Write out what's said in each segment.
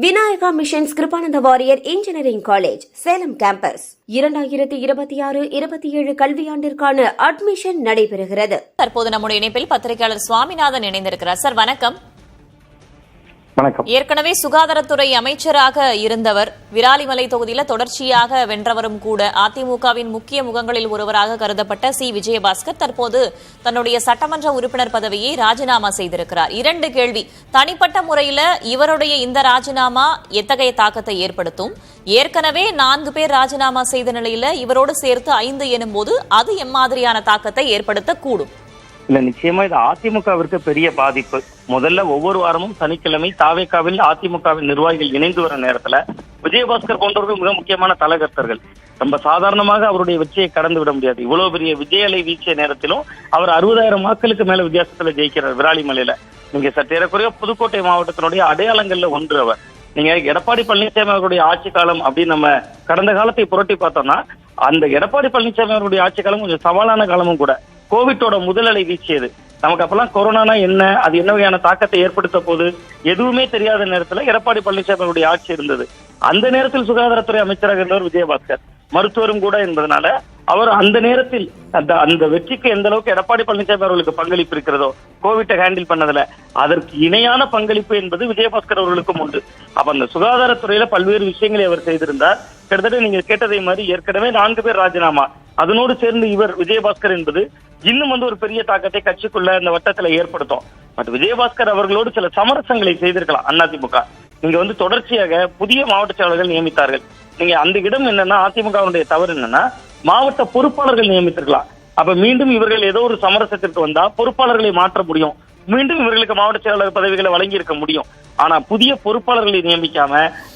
Vinayaka missions Kirupananda Variyar engineering college Salem campus 2026-27 கல்வியாண்டிற்கான admission நடைபெறுகிறது. தற்போது நம்முடைய இணைப்பில் பத்திரிகையாளர் சுவாமிநாதன் இணைந்திருக்கிறார். சார் வணக்கம். வணக்கம். ஏற்கனவே சுகாதாரத்துறை அமைச்சராக இருந்தவர், விராலிமலை தொகுதியில் தொடர்ச்சியாக வென்றவரும் கூட, அதிமுகவின் முக்கிய முகங்களில் ஒருவராக கருதப்பட்ட சி விஜயபாஸ்கர் தற்போது தன்னுடைய சட்டமன்ற உறுப்பினர் பதவியை ராஜினாமா செய்திருக்கிறார். 2 கேள்வி. தனிப்பட்ட முறையில் இவருடைய இந்த ராஜினாமா எத்தகைய தாக்கத்தை ஏற்படுத்தும்? ஏற்கனவே 4 பேர் ராஜினாமா செய்த நிலையில இவரோடு சேர்த்து 5 எனும்போது அது எம்மாதிரியான தாக்கத்தை ஏற்படுத்தக்கூடும்? இல்ல, நிச்சயமா இது அதிமுகவிற்கு பெரிய பாதிப்பு. முதல்ல ஒவ்வொரு வாரமும் சனிக்கிழமை தாவேகாவில் அதிமுகவின் நிர்வாகிகள் இணைந்து வர நேரத்துல விஜயபாஸ்கர் போன்றவர்கள் மிக முக்கியமான தலைகர்த்தர்கள். ரொம்ப சாதாரணமாக அவருடைய வெற்றியை கடந்து விட முடியாது. இவ்வளவு பெரிய விஜய அலை வீச்சிய நேரத்திலும் அவர் 60,000 வாக்களுக்கு மேல வித்தியாசத்துல ஜெயிக்கிறார் விராலிமலையில. நீங்க சற்றேறக்குறைய புதுக்கோட்டை மாவட்டத்தினுடைய அடையாளங்கள்ல ஒன்று அவர். நீங்க எடப்பாடி பழனிசாமி அவருடைய ஆட்சி காலம் அப்படின்னு நம்ம கடந்த காலத்தை புரட்டி பார்த்தோம்னா, அந்த எடப்பாடி பழனிசாமி அவருடைய ஆட்சி காலம் கொஞ்சம் சவாலான காலமும் கூட. கோவிட்டோட முதலலை வீச்சியது. நமக்கு அப்பெல்லாம் கொரோனா என்ன, அது என்ன வகையான தாக்கத்தை ஏற்படுத்த போது எதுவுமே தெரியாத நேரத்துல எடப்பாடி பழனிசாமியுடைய ஆட்சி இருந்தது. அந்த நேரத்தில் சுகாதாரத்துறை அமைச்சராக இருந்தவர் விஜயபாஸ்கர், மருத்துவரும் கூட என்பதனால அவர் அந்த நேரத்தில் அந்த வெற்றிக்கு எந்த அளவுக்கு எடப்பாடி பழனிசாமி அவர்களுக்கு பங்களிப்பு இருக்கிறதோ கோவிட்டை ஹேண்டில் பண்ணதுல, அதற்கு இணையான பங்களிப்பு என்பது விஜயபாஸ்கர் அவர்களுக்கும் உண்டு. அப்ப அந்த சுகாதாரத்துறையில பல்வேறு விஷயங்களை அவர் செய்திருந்தார். கிட்டத்தட்ட நீங்க கேட்டதை மாதிரி ஏற்கனவே 4 பேர் ராஜினாமா, அதனோடு சேர்ந்து இவர் விஜயபாஸ்கர் என்பது இன்னும் ஒரு பெரிய தாக்கத்தை கட்சிக்குள்ள இந்த வட்டத்துல ஏற்படுத்தும். பட் விஜயபாஸ்கர் அவர்களோடு சில சமரசங்களை செய்திருக்கலாம் அதிமுக. நீங்க தொடர்ச்சியாக புதிய மாவட்ட செயலாளர்கள் நியமித்தார்கள். நீங்க அந்த இடம் என்னன்னா, அதிமுகவுடைய தவறு என்னன்னா, மாவட்ட பொறுப்பாளர்கள் நியமித்திருக்கலாம். அப்ப மீண்டும் இவர்கள் ஏதோ ஒரு சமரசத்திற்கு வந்தா பொறுப்பாளர்களை மாற்ற முடியும், மீண்டும் இவர்களுக்கு மாவட்ட செயலாளர் பதவிகளை வழங்கி இருக்க முடியும். ஆனா புதிய பொறுப்பாளர்களை நியமிக்காம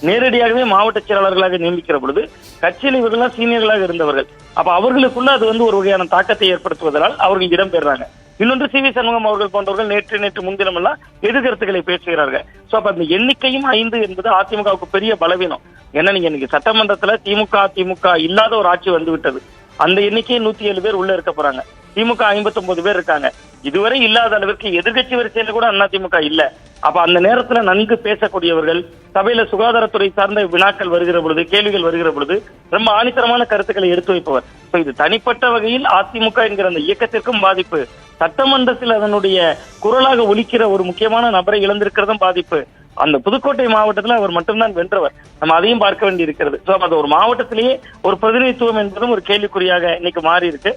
நேரடியாகவே மாவட்ட செயலாளர்களாக நியமிக்கிற பொழுது கட்சியில் இவர்கள் சீனியர்களாக இருந்தவர்கள். அப்ப அவர்களுக்குள்ள அது ஒரு வகையான தாக்கத்தை ஏற்படுத்துவதால் அவர்கள் இடம் பெறாங்க. இன்னொன்று சி வி சண்முகம் அவர்கள் போன்றவர்கள் நேற்று முன்தினம் எல்லாம் எதிர்கருத்துக்களை பேசுகிறார்கள். சோ அப்ப அந்த எண்ணிக்கையும் 5 என்பது அதிமுகவுக்கு பெரிய பலவீனம். ஏன்னா நீங்க இன்னைக்கு சட்டமன்றத்துல திமுக இல்லாத ஒரு ஆட்சி வந்து விட்டது. அந்த எண்ணிக்கையை 107 பேர் உள்ள இருக்க போறாங்க. திமுக 59 பேர் இருக்காங்க. இதுவரை இல்லாத அளவிற்கு எதிர்கட்சி வரிசையில கூட அதிமுக இல்ல. அப்ப அந்த நேரத்துல நன்கு பேசக்கூடியவர்கள், சபையில சுகாதாரத்துறை சார்ந்த வினாக்கள் வருகிற பொழுது, கேள்விகள் வருகிற பொழுது ரொம்ப ஆணித்தரமான கருத்துக்களை எடுத்து வைப்பவர். இது தனிப்பட்ட வகையில் அதிமுக என்கிற அந்த இயக்கத்திற்கும் பாதிப்பு, சட்டமன்றத்தில் அதனுடைய குரலாக ஒலிக்கிற ஒரு முக்கியமான நபரை இழந்திருக்கிறதும் பாதிப்பு. அந்த புதுக்கோட்டை மாவட்டத்தில் அவர் மட்டும்தான் வென்றவர், நம்ம அதையும் பார்க்க வேண்டி இருக்கிறது. அது ஒரு மாவட்டத்திலேயே ஒரு பிரதிநிதித்துவம் என்பதும் ஒரு கேள்விக்குறியாக இன்னைக்கு மாறி இருக்கு.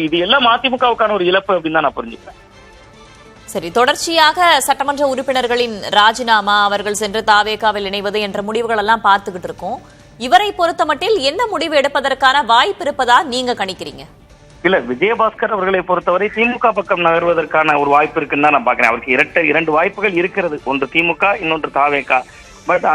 இது எல்லாம் அதிமுகவுக்கான ஒரு இழப்பு அப்படின்னு தான் நான் புரிஞ்சுக்கிறேன். சரி, தொடர்ச்சியாக சட்டமன்ற உறுப்பினர்களின் ராஜினாமா, அவர்கள் சென்று தாவேகாவில் இணைவது என்ற முடிவுகள் எல்லாம் பார்த்துக்கிட்டு இருக்கோம். இவரை பொறுத்த மட்டில் என்ன முடிவு எடுப்பதற்கான வாய்ப்பு இருப்பதா நீங்க கணிக்கிறீங்க? இல்ல, விஜயபாஸ்கர் அவர்களை பொறுத்தவரை திமுக பக்கம் நகர்வதற்கான ஒரு வாய்ப்பு இருக்குன்னு தான் நான் பாக்குறேன். அவருக்கு 2 வாய்ப்புகள் இருக்கிறது, ஒன்று திமுக, இன்னொன்று தாவேகா. பட்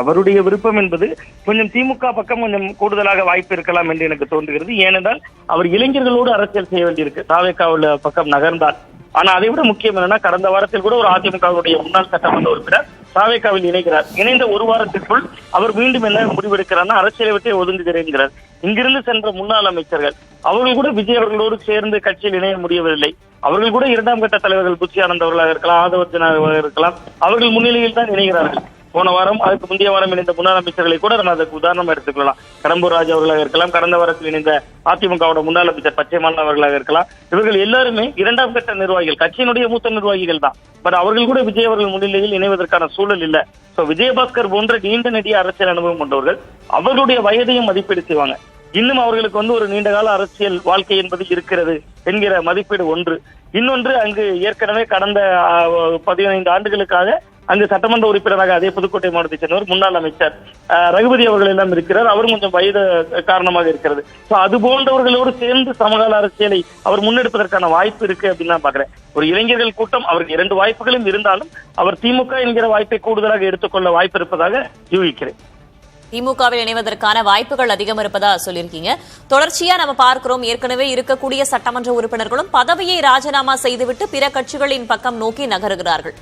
அவருடைய விருப்பம் என்பது கொஞ்சம் திமுக பக்கம் கொஞ்சம் கூடுதலாக வாய்ப்பு இருக்கலாம் என்று எனக்கு தோன்றுகிறது. ஏனென்றால் அவர் இளைஞர்களோடு அரசியல் செய்ய வேண்டியிருக்கு தாவேகாவுல பக்கம் நகர்ந்தால். ஆனா அதை விட முக்கியம் என்னன்னா, கடந்த வாரத்தில் கூட ஒரு அதிமுகவுடைய முன்னாள் சட்டமன்ற உறுப்பினர் தாவேகாவில் இணைகிறார். இணைந்த ஒரு வாரத்திற்குள் அவர் மீண்டும் என்ன முடிவெடுக்கிறார்னா, அரசியலை விட்டு ஒதுங்குகிறேன்கிறார். இங்கிருந்து சென்ற முன்னாள் அமைச்சர்கள் அவர்கள் கூட விஜய் அவர்களோடு சேர்ந்து கட்சியில் இணைய முடியவில்லை. அவர்கள் கூட 2ஆம் கட்ட தலைவர்கள் புச்சி ஆனந்த் அவர்களாக இருக்கலாம், ஆதவர்ஜனாக இருக்கலாம், அவர்கள் முன்னிலையில் தான் இணைகிறார்கள். போன வாரம், அதுக்கு முந்தைய வாரம் இணைந்த முன்னாள் அமைச்சர்களை கூட நான் அதுக்கு உதாரணமா எடுத்துக்கொள்ளலாம். கடம்பூர் ராஜா அவர்களாக இருக்கலாம், கடந்த வாரத்தில் இணைந்த அதிமுகவோட முன்னாள் அமைச்சர் பச்சைமாலன் அவர்களாக இருக்கலாம். இவர்கள் எல்லாருமே 2ஆம் கட்ட நிர்வாகிகள், கட்சியினுடைய மூத்த நிர்வாகிகள் தான். பட் அவர்கள் கூட விஜய் அவர்கள் முன்னிலையில் இணைவதற்கான சூழல் இல்ல. விஜயபாஸ்கர் போன்ற நீண்ட நெடிய அரசியல் அனுபவம் கொண்டவர்கள் அவர்களுடைய வயதையும் மதிப்பீடு செய்வாங்க. இன்னும் அவர்களுக்கு ஒரு நீண்டகால அரசியல் வாழ்க்கை என்பது இருக்கிறது என்கிற மதிப்பீடு ஒன்று. இன்னொன்று, அங்கு ஏற்கனவே கடந்த 15 ஆண்டுகளுக்காக அங்கு சட்டமன்ற உறுப்பினராக அதே புதுக்கோட்டை மாவட்டத்தை சேர்ந்தவர் முன்னாள் அமைச்சர் ரகுபதி அவர்கள் எல்லாம் இருக்கிறார். அவரும் கொஞ்சம் வயது காரணமாக இருக்கிறது. அது போன்றவர்களோடு சேர்ந்து சமகால அரசியலை அவர் முன்னெடுப்பதற்கான வாய்ப்பு இருக்கு அப்படின்னு நான் பாக்குறேன். ஒரு இளைஞர்கள் கூட்டம், அவருக்கு 2 வாய்ப்புகளும் இருந்தாலும் அவர் திமுக என்கிற வாய்ப்பை கூடுதலாக எடுத்துக்கொள்ள வாய்ப்பு இருப்பதாக யூகிக்கிறேன். திமுகவில் இணைவதற்கான வாய்ப்புகள் அதிகம் இருப்பதா சொல்லியிருக்கீங்க. தொடர்ச்சியா நம்ம பார்க்கிறோம், ஏற்கனவே இருக்கக்கூடிய சட்டமன்ற உறுப்பினர்களும் பதவியை ராஜினாமா செய்துவிட்டு பிற கட்சிகளின் பக்கம் நோக்கி நகருகிறார்கள்.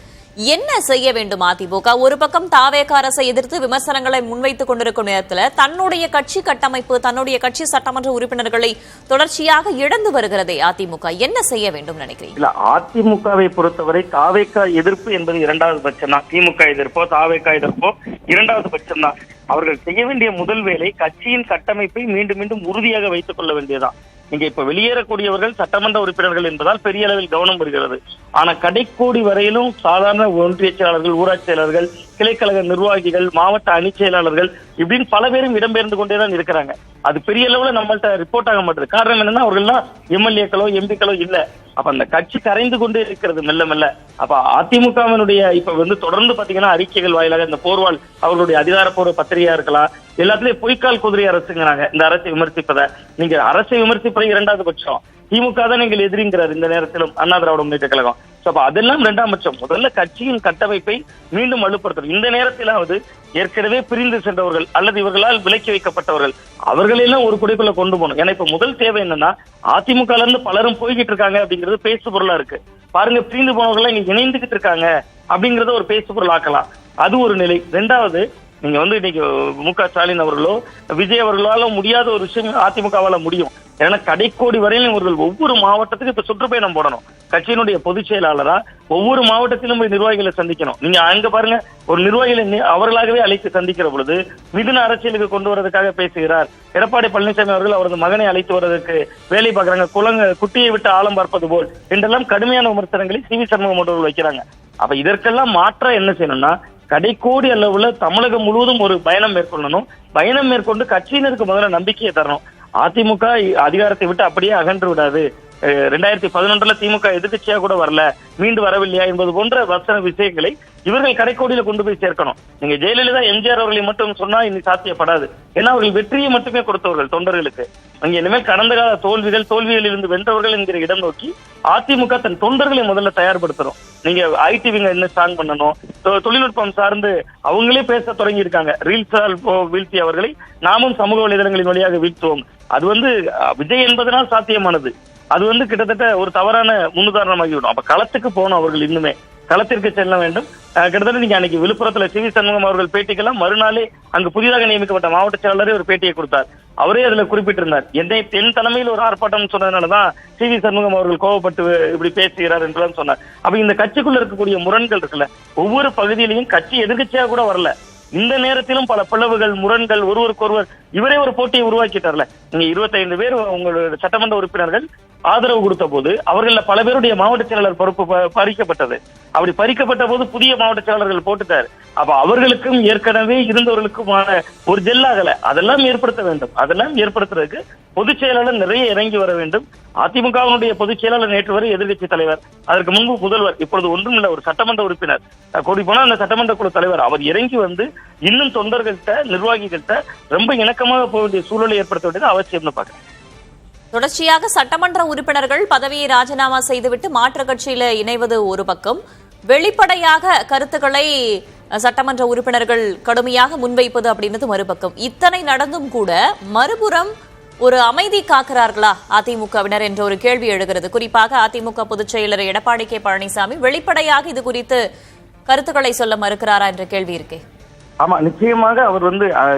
என்ன செய்ய வேண்டும் அதிமுக? ஒரு பக்கம் தாவேக அரசை எதிர்த்து விமர்சனங்களை முன்வைத்துக் கொண்டிருக்கும் நேரத்தில் தன்னுடைய கட்சி கட்டமைப்பு, தன்னுடைய கட்சி சட்டமன்ற உறுப்பினர்களை தொடர்ச்சியாக இழந்து வருகிறதே அதிமுக. என்ன செய்ய வேண்டும் நினைக்கிறீங்க? அதிமுகவை பொறுத்தவரை தாவேக எதிர்ப்பு என்பது இரண்டாவது பட்சம் தான். திமுக எதிர்ப்போ தாவேக எதிர்ப்போ இரண்டாவது பட்சம் தான். அவர்கள் செய்ய வேண்டிய முதல் வேலை கட்சியின் கட்டமைப்பை மீண்டும் மீண்டும் உறுதியாக வைத்துக் கொள்ள வேண்டியதுதான். நீங்க இப்ப வெளியேறக்கூடியவர்கள் சட்டமன்ற உறுப்பினர்கள் என்பதால் பெரிய அளவில் கவனம் வருகிறது. ஆனா கடைக்கோடி வரையிலும் சாதாரண ஒன்றிய செயலாளர்கள், ஊராட்சி செயலாளர்கள், கிளைக்கழக நிர்வாகிகள், மாவட்ட அணி செயலாளர்கள் இப்படின்னு பல பேரும் இடம்பெயர்ந்து கொண்டேதான் இருக்கிறாங்க. அது பெரிய அளவுல நம்மள்ட்ட ரிப்போர்ட் ஆக மாட்டேது. காரணம் என்னன்னா அவர்கள்லாம் எம்எல்ஏக்களோ எம்பிக்களோ இல்ல. அப்ப அந்த கட்சி கரைந்து கொண்டே இருக்கிறது மெல்ல மெல்ல. அப்ப அதிமுகவினுடைய இப்ப தொடர்ந்து பாத்தீங்கன்னா அறிக்கைகள் வாயிலாக இந்த போர்வால் அவர்களுடைய அதிகாரப்பூர்வ பத்திரிகையா இருக்கலாம், எல்லாத்துலயும் பொய்க்கால் குதிரை அரசுங்கிறாங்க. இந்த அரசை விமர்சிப்பதை நீங்க அரசை விமர்சிப்பதை இரண்டாவது பட்சம், திமுக தான் நீங்கள் எதிரிங்கிறார் இந்த நேரத்திலும் அண்ணா திராவிட முன்னேற்ற கழகம். அதெல்லாம் இரண்டாம் பட்சம். முதல்ல கட்சியின் கட்டமைப்பை மீண்டும் வலுப்படுத்தணும். இந்த நேரத்திலாவது ஏற்கனவே பிரிந்து சென்றவர்கள் அல்லது இவர்களால் விலக்கி வைக்கப்பட்டவர்கள் அவர்களெல்லாம் ஒரு குடைக்குள்ள கொண்டு போகணும். ஏன்னா இப்ப முதல் தேவை என்னன்னா அதிமுக இருந்து பலரும் போய்கிட்டு இருக்காங்க அப்படிங்கிறது பேசு பொருளா இருக்கு. பாருங்க, பிரிந்து போனவர்கள் இங்க இணைந்துகிட்டு இருக்காங்க அப்படிங்கறத ஒரு பேசு பொருள் ஆக்கலாம். அது ஒரு நிலை. ரெண்டாவது, நீங்க இன்னைக்கு மு.க. ஸ்டாலின் அவர்களோ விஜய் அவர்களால முடியாத ஒரு விஷயம் அதிமுகவால முடியும். ஏன்னா கடைக்கோடி வரையிலும் இவர்கள் ஒவ்வொரு மாவட்டத்துக்கு இப்ப சுற்றுப்பயணம் போடணும். கட்சியினுடைய பொதுச் செயலாளரா ஒவ்வொரு மாவட்டத்திலும் போய் நிர்வாகிகளை சந்திக்கணும். நீங்க அங்க பாருங்க, ஒரு நிர்வாகிகளை அவர்களாகவே அழைத்து சந்திக்கிற பொழுது மிதுன அரசியலுக்கு கொண்டு வரதுக்காக பேசுகிறார். எடப்பாடி பழனிசாமி அவர்கள் அவரது மகனை அழைத்து வருவதற்கு வேலை பார்க்கறாங்க. குட்டியை விட்டு ஆழம் பார்ப்பது போல் என்றெல்லாம் கடுமையான விமர்சனங்களை சி.வி. சண்முகம் அவர்கள் வைக்கிறாங்க. அப்ப இதற்கெல்லாம் மாற்ற என்ன செய்யணும்னா கடைக்கோடி அளவுல தமிழகம் முழுவதும் ஒரு பயணம் மேற்கொள்ளணும். பயணம் மேற்கொண்டு கட்சியினருக்கு முதல்ல நம்பிக்கையை தரணும். அதிமுக அதிகாரத்தை விட்டு அப்படியே அகன்று விடாது. 2011 திமுக எதிர்கட்சியா கூட வரல, மீண்டு வரவில்லையா என்பது போன்ற வசன விஷயங்களை இவர்கள் கடைக்கோடியில கொண்டு போய் சேர்க்கணும். நீங்க ஜெயலலிதா, எம்ஜிஆர் அவர்களை மட்டும் சொன்னா இனி சாத்தியப்படாது. ஏன்னா அவர்கள் வெற்றியை மட்டுமே கொடுத்தவர்கள் தொண்டர்களுக்கு. அங்க இனிமேல் கடந்த கால தோல்விகளில் இருந்து வென்றவர்கள் என்கிற இடம் நோக்கி அதிமுக தன் தொண்டர்களை முதல்ல தயார்படுத்தணும். நீங்க ஐடி விங்க என்ன ஸ்ட்ராங் பண்ணணும், தொழில்நுட்பம் சார்ந்து அவங்களே பேச தொடங்கி இருக்காங்க. ரீல்ஸால் வீழ்த்தி அவர்களை நாமும் சமூக வலைதளங்களின் வழியாக வீழ்த்துவோம். அது விஜய் என்பதனால் சாத்தியமானது. அது கிட்டத்தட்ட ஒரு தவறான முன்னுதாரணமாகிவிடும். அப்ப களத்துக்கு போகணும். அவர்கள் இன்னுமே களத்திற்கு செல்ல வேண்டும். கிட்டத்தட்ட நீங்க அன்னைக்கு விழுப்புரத்துல சி.வி. சண்முகம் அவர்கள் பேட்டிக்கெல்லாம் மறுநாளே அங்கு புதிதாக நியமிக்கப்பட்ட மாவட்ட செயலாளரே ஒரு பேட்டியை கொடுத்தார். அவரே அதுல குறிப்பிட்டிருந்தார், என் தலைமையில் ஒரு ஆர்ப்பாட்டம் சொன்னதுனாலதான் சி.வி. சண்முகம் அவர்கள் கோவப்பட்டு இப்படி பேசுகிறார் என்றுதான் சொன்னார். அப்ப இந்த கட்சிக்குள்ள இருக்கக்கூடிய முரண்கள் இருக்குல்ல, ஒவ்வொரு பகுதியிலையும் கட்சி எதிர்கட்சியா கூட வரல, இந்த நேரத்திலும் பல பிளவுகள், முரண்கள், ஒருவருக்கொருவர் இவரே ஒரு போட்டியை உருவாக்கிட்டார்ல. நீங்க 25 பேர் உங்களுடைய சட்டமன்ற உறுப்பினர்கள் ஆதரவு கொடுத்த போது அவர்கள பல பேருடைய மாவட்ட செயலாளர் பொறுப்பு பறிக்கப்பட்டது. அப்படி பறிக்கப்பட்ட போது புதிய மாவட்ட செயலாளர்கள் போட்டுட்டாரு. அப்ப அவர்களுக்கும் ஏற்கனவே இருந்தவர்களுக்குமான ஒரு ஜெல்லாகல அதெல்லாம் ஏற்படுத்த வேண்டும். அதெல்லாம் ஏற்படுத்துறதுக்கு பொதுச் செயலாளர் நிறைய இறங்கி வர வேண்டும். அதிமுகவினுடைய பொதுச் செயலாளர் நேற்று வரை எதிர்கட்சி தலைவர், அதற்கு முன்பு முதல்வர், இப்பொழுது ஒன்றும் இல்ல ஒரு சட்டமன்ற உறுப்பினர், கூடி போனா அந்த சட்டமன்ற குழு தலைவர், அவர் இறங்கி வந்து இன்னும் தொண்டர்கள்ட்ட நிர்வாகிகள்கிட்ட ரொம்ப இணக்கமாக போக வேண்டிய சூழலை ஏற்படுத்த வேண்டியது அவசியம்னு பாக்குறேன். தொடர்ச்சியாக சட்டமன்ற உறுப்பினர்கள் பதவியை ராஜினாமா செய்துவிட்டு மாற்றுக் கட்சியில இணைவது ஒரு பக்கம், வெளிப்படையாக கருத்துக்களை சட்டமன்ற உறுப்பினர்கள் கடுமையாக முன்வைப்பது அப்படின்றது மறுபக்கம். இத்தனை நடந்தும் கூட மறுபுறம் ஒரு அமைதி காக்கிறார்களா அதிமுகவினர் என்ற ஒரு கேள்வி எழுகிறது. குறிப்பாக அதிமுக பொதுச் செயலர் எடப்பாடி கே. பழனிசாமி வெளிப்படையாக இது குறித்து கருத்துக்களை சொல்ல மறுக்கிறாரா என்ற கேள்வி இருக்கே. ஆமா, நிச்சயமாக அவர்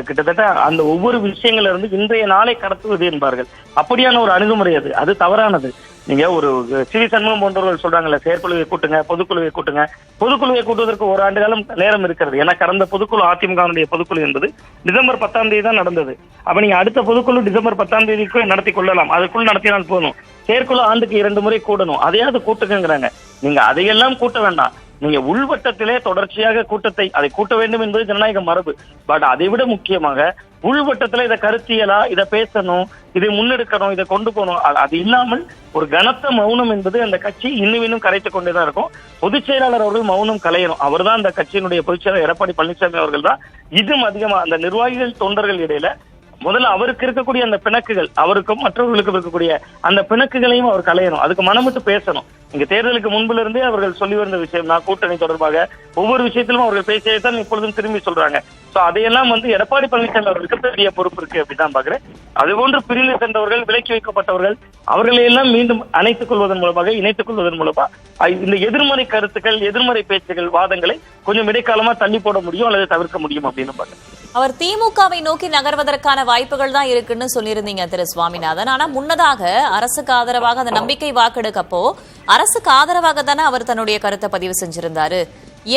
கிட்டத்தட்ட அந்த ஒவ்வொரு விஷயங்கள்ல இருந்து இன்றைய நாளை கடத்துவது என்பார்கள். அப்படியான ஒரு அணுகுமுறை அது தவறானது. நீங்க ஒரு சி.வி. சண்முகம் போன்றவர்கள் சொல்றாங்கல்ல, செயற்குழுவை கூட்டுங்க, பொதுக்குழுவை கூட்டுங்க. பொதுக்குழுவை கூட்டுவதற்கு ஒரு ஆண்டு காலம் நேரம் இருக்கிறது. ஏன்னா கடந்த பொதுக்குழு அதிமுகவுடைய பொதுக்குழு என்பது டிசம்பர் 10ஆம் தேதி தான் நடந்தது. அப்ப நீங்க அடுத்த பொதுக்குழு டிசம்பர் 10ஆம் தேதிக்கு நடத்தி கொள்ளலாம். அதற்குள் நடத்தினால் போதும். செயற்குழு ஆண்டுக்கு 2 முறை கூடணும். அதையாவது கூட்டுங்கிறாங்க. நீங்க அதையெல்லாம் கூட்ட வேண்டாம். நீங்க உள்வட்டத்திலே தொடர்ச்சியாக அதை கூட்ட வேண்டும் என்பது ஜனநாயக மரபு. பட் அதை விட முக்கியமாக உள்வட்டத்துல இதை கருத்தியலா, இதை பேசணும், இதை முன்னெடுக்கணும், இதை கொண்டு போகணும். அது இல்லாமல் ஒரு கனத்த மௌனம் என்பது அந்த கட்சி இன்னும் கரைத்துக் கொண்டேதான் இருக்கும். பொதுச் செயலாளர் அவர்கள் மௌனம் கலையணும். அவர் தான் அந்த கட்சியினுடைய பொதுச் செயலாளர் எடப்பாடி பழனிசாமி அவர்கள் தான் இதுவும் அதிகமா அந்த நிர்வாகிகள் தொண்டர்கள் இடையில முதல்ல அவருக்கு இருக்கக்கூடிய அந்த பிணக்குகள், அவருக்கும் மற்றவர்களுக்கும் இருக்கக்கூடிய அந்த பிணக்குகளையும் அவர் களையணும். அதுக்கு மனமிட்டு பேசணும். இங்க தேர்தலுக்கு முன்புல இருந்தே அவர்கள் சொல்லி வந்த விஷயம் தான், கூட்டணி தொடர்பாக ஒவ்வொரு விஷயத்திலும் அவர்கள் பேசியதான் இப்பொழுதும் திரும்பி சொல்றாங்க. சோ அதையெல்லாம் எடப்பாடி பழனிசாமி அவர்களுக்கு பெரிய பொறுப்பு இருக்கு அப்படிதான் பாக்குறேன். அதுபோன்று பிரிந்து சென்றவர்கள், விலக்கி வைக்கப்பட்டவர்கள், அவர்களை எல்லாம் மீண்டும் அணைத்துக் கொள்வதன் மூலமாக, இணைத்துக் கொள்வதன் மூலமா இந்த எதிர்மறை கருத்துக்கள், எதிர்மறை பேச்சுகள், வாதங்களை கொஞ்சம் இடைக்காலமா தள்ளி போட முடியும் அல்லது தவிர்க்க முடியும் அப்படின்னு பாக்குறேன். அவர் திமுகவை நோக்கி நகர்வதற்கான வாய்ப்புகள் தான் இருக்குன்னு சொல்லியிருந்தீங்க திரு சுவாமிநாதன். ஆனா முன்னதாக அரசுக்கு ஆதரவாக அந்த நம்பிக்கை வாக்கெடுக்கப்போ அரசுக்கு ஆதரவாக தானே அவர் தன்னுடைய கருத்தை பதிவு செஞ்சிருந்தாரு.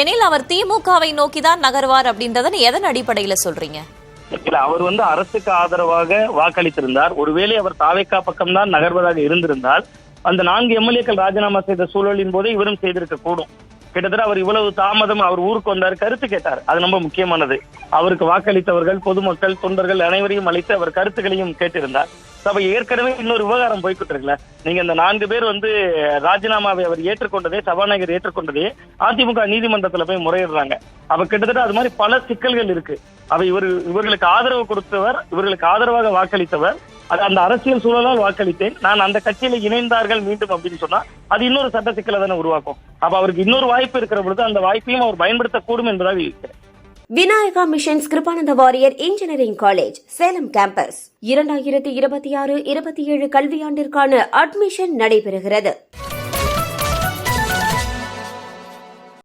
எனில் அவர் திமுகவை நோக்கி தான் நகர்வார் அப்படின்றத எதன் அடிப்படையில சொல்றீங்க? இல்ல, அவர் அரசுக்கு ஆதரவாக வாக்களித்திருந்தார். ஒருவேளை அவர் தாவேகா பக்கம்தான் நகர்வதாக இருந்திருந்தால் அந்த 4 எம்எல்ஏக்கள் ராஜினாமா செய்த சூழலின் போதே இவரும் செய்திருக்க கூடும். கிட்டத்தட்ட அவர் இவ்வளவு தாமதம், அவர் ஊருக்கு வந்தார், கருத்து கேட்டார். அது ரொம்ப முக்கியமானது. அவருக்கு வாக்களித்தவர்கள், பொதுமக்கள், தொண்டர்கள் அனைவரையும் அழைத்து அவர் கருத்துக்களையும் கேட்டிருந்தார். சபை ஏற்கனவே இன்னொரு விவகாரம் போய்கிட்டு இருக்குல்ல. நீங்க இந்த 4 பேர் ராஜினாமாவை அவர் ஏற்றுக்கொண்டதே, சபாநாயகர் ஏற்றுக்கொண்டதே அதிமுக நீதிமன்றத்துல போய் முறையிடுறாங்க. அப்ப கிட்டத்தட்ட அது மாதிரி பல சிக்கல்கள் இருக்கு. அவை இவர்களுக்கு ஆதரவு கொடுத்தவர், இவர்களுக்கு ஆதரவாக வாக்களித்தவர், அது அந்த அரசியல் சூழலால் வாக்களித்தேன், நான் அந்த கட்சியில இணைந்தார்கள் மீண்டும் அப்படின்னு சொன்னா அது இன்னொரு சட்ட சிக்கலை தானே உருவாக்கும். அப்ப அவருக்கு இன்னொரு வாய்ப்பு இருக்கிற பொழுது அந்த வாய்ப்பையும் அவர் பயன்படுத்தக்கூடும் என்பதாக இருக்கிறேன். Vinayaka missions Kirupananda Variyar engineering college Salem campus 2026-27 கல்வியாண்டிற்கான அட்மிஷன் நடைபெறுகிறது.